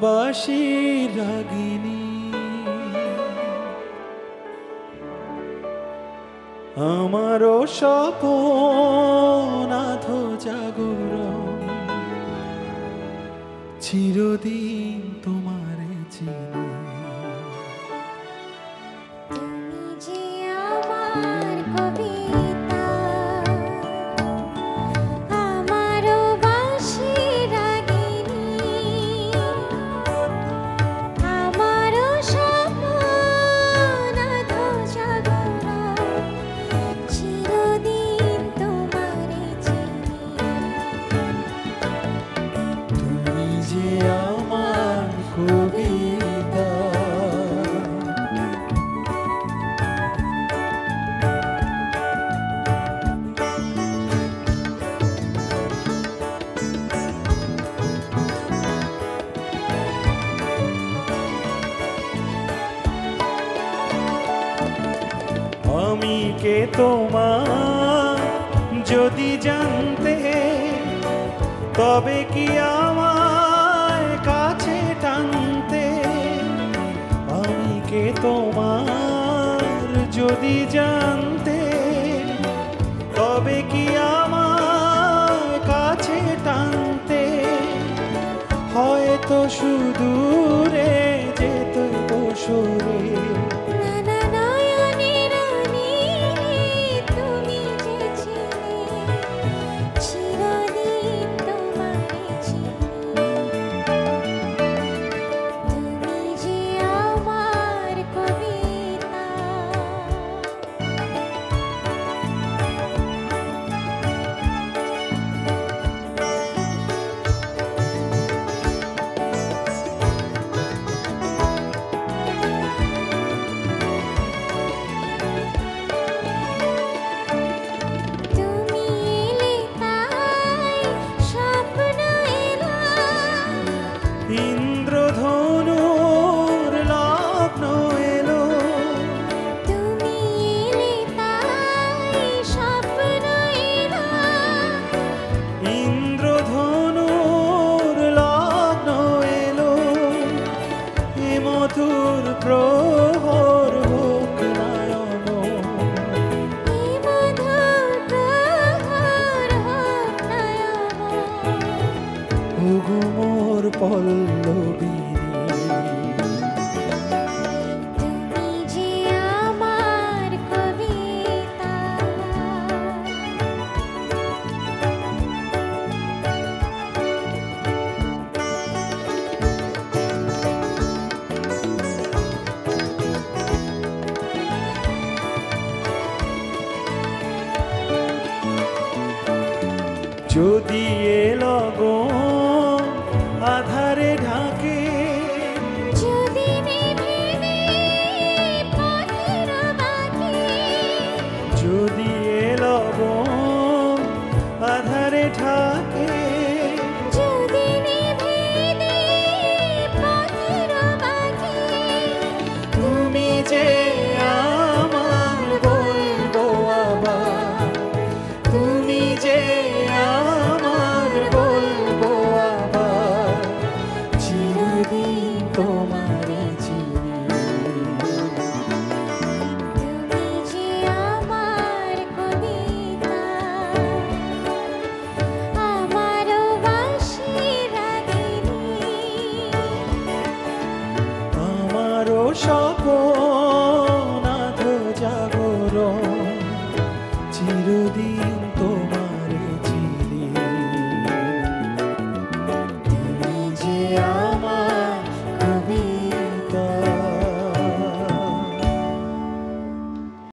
বাঁশির রাগিনী আমারও স্বপন আধো জাগরণ চিরদিন তোমারে চিনি তুমি যে আমার কবিতা আমারও বাঁশির রাগিনী আমারও স্বপন আধো জাগরণ চিরদিন তোমারে চিনি তুমি যে আমার কবিতা আমি কে তোমার যদি জানতে তবে কি আমায় কাছে টানতে আমি কে তোমার যদি জানতে তবে কি আমায় কাছে টানতে হয়তো সুদূরে যেত বসরে নানা নয়নের নীড়ে তুমি যে ছিলে চিরদিন তোমারে চিনি তুমি যে আমার কবিতা তুমি এলে তাই স্বপ্ন এলাম ইন্দ্রধনুর লগ্ন এলো তুমি এলে তাই স্বপ্ন এলাম ইন্দ্রধনুর লগ্ন এলো এ মধুর প্রহর হোক নয়ন এই মধুর প্রহর হোক নয়ন ওগো মোর পল্লবিনী তুমি যে আমার কবিতা যদি এ লগন আধারে ঢাকে যদি নিভে পথের বাঁকে যদি এ লগন আধারে ঢাকে যদি নিভে পথের বাঁকে তুমি যে